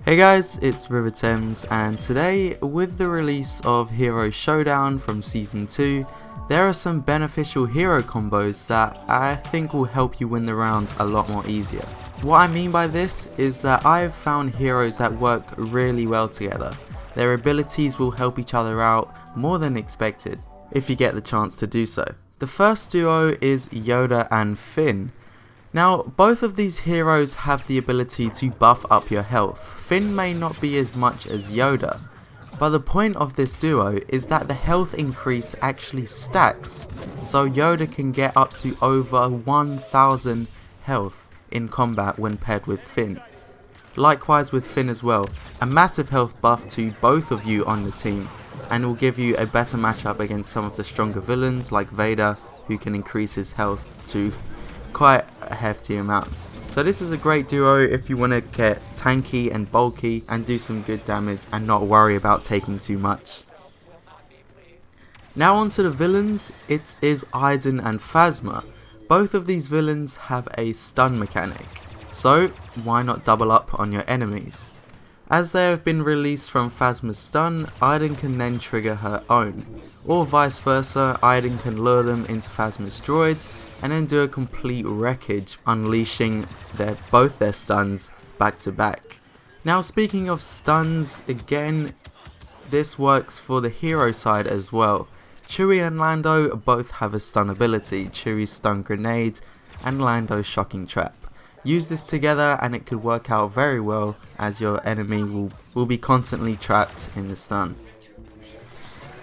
Hey guys, it's Riva and today, with the release of Hero Showdown from Season 2, there are some beneficial hero combos that I think will help you win the rounds a lot more easier. What I mean by this is that I've found heroes that work really well together. Their abilities will help each other out more than expected, if you get the chance to do so. The first duo is Yoda and Finn. Now, both of these heroes have the ability to buff up your health. Finn may not be as much as Yoda, but the point of this duo is that the health increase actually stacks, so Yoda can get up to over 1000 health in combat when paired with Finn. Likewise with Finn as well, a massive health buff to both of you on the team, and will give you a better matchup against some of the stronger villains like Vader, who can increase his health to quite a hefty amount. So this is a great duo if you want to get tanky and bulky and do some good damage and not worry about taking too much. Now on to the villains. It is Anakin and Phasma. Both of these villains have a stun mechanic, so why not double up on your enemies? As they have been released from Phasma's stun, Anakin can then trigger her own, or vice versa. Anakin can lure them into Phasma's droids and then do a complete wreckage, unleashing both their stuns back to back. Now speaking of stuns, again, this works for the hero side as well. Chewie and Lando both have a stun ability, Chewie's stun grenade and Lando's shocking trap. Use this together and it could work out very well, as your enemy will be constantly trapped in the stun.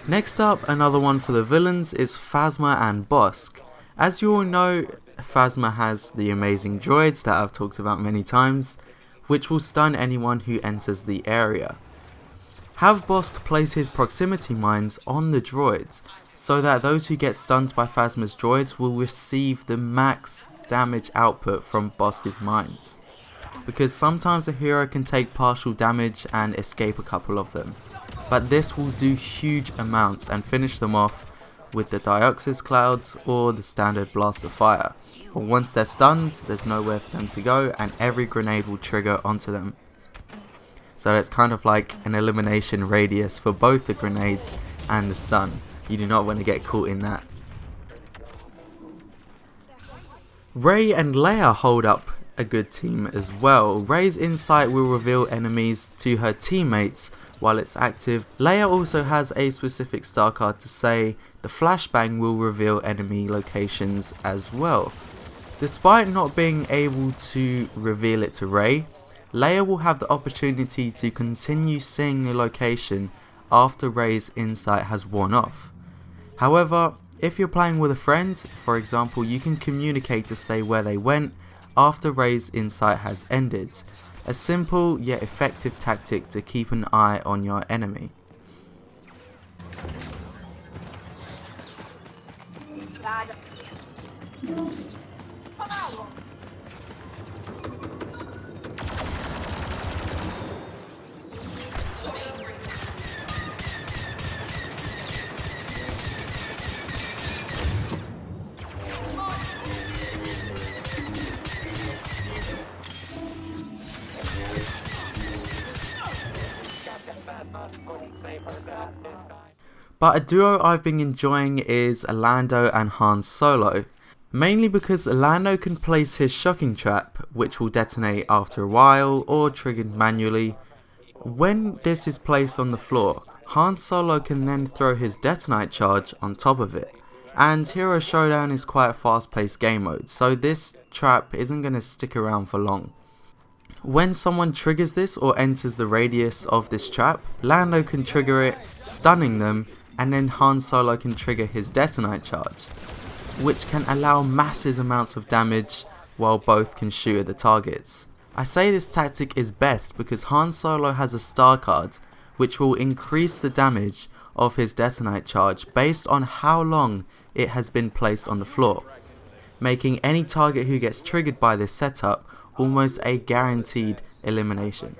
Next up, another one for the villains is Phasma and Busk. As you all know, Phasma has the amazing droids that I've talked about many times, which will stun anyone who enters the area. Have Busk place his proximity mines on the droids, so that those who get stunned by Phasma's droids will receive the max damage output from Busk's mines, because sometimes a hero can take partial damage and escape a couple of them, but this will do huge amounts and finish them off with the Dioxis clouds or the standard blast of fire. But once they're stunned, there's nowhere for them to go and every grenade will trigger onto them. So it's kind of like an elimination radius for both the grenades and the stun. You do not want to get caught in that. Rey and Leia hold up a good team as well. Rey's insight will reveal enemies to her teammates while it's active. Leia also has a specific star card to say the flashbang will reveal enemy locations as well. Despite not being able to reveal it to Rey, Leia will have the opportunity to continue seeing the location after Rey's insight has worn off. However, if you're playing with a friend, for example, you can communicate to say where they went after Rey's insight has ended. A simple yet effective tactic to keep an eye on your enemy. But a duo I've been enjoying is Lando and Han Solo, mainly because Lando can place his shocking trap, which will detonate after a while or triggered manually. When this is placed on the floor, Han Solo can then throw his detonite charge on top of it. And Hero Showdown is quite a fast paced game mode, so this trap isn't going to stick around for long. When someone triggers this or enters the radius of this trap, Lando can trigger it, stunning them, and then Han Solo can trigger his detonite charge, which can allow massive amounts of damage while both can shoot at the targets. I say this tactic is best because Han Solo has a star card which will increase the damage of his detonite charge based on how long it has been placed on the floor, making any target who gets triggered by this setup almost a guaranteed elimination.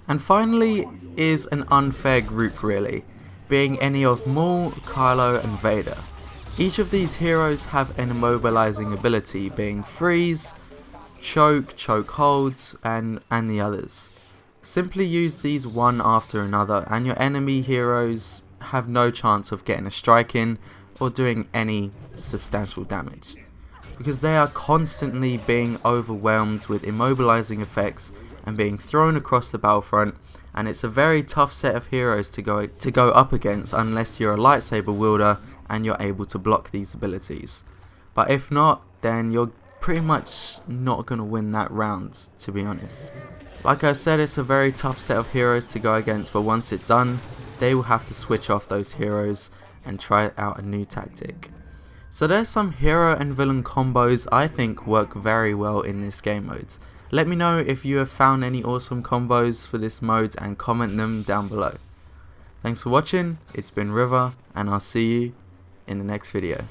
And finally is an unfair group really, being any of Maul, Kylo and Vader. Each of these heroes have an immobilizing ability, being freeze, choke, choke holds, and the others. Simply use these one after another and your enemy heroes have no chance of getting a strike in or doing any substantial damage, because they are constantly being overwhelmed with immobilizing effects and being thrown across the battlefront, and it's a very tough set of heroes to go up against unless you're a lightsaber wielder and you're able to block these abilities. But if not, then you're pretty much not going to win that round, to be honest. Like I said, it's a very tough set of heroes to go against, but once it's done, they will have to switch off those heroes and try out a new tactic. So there's some hero and villain combos I think work very well in this game mode. Let me know if you have found any awesome combos for this mode and comment them down below. Thanks for watching, it's been Riva, and I'll see you in the next video.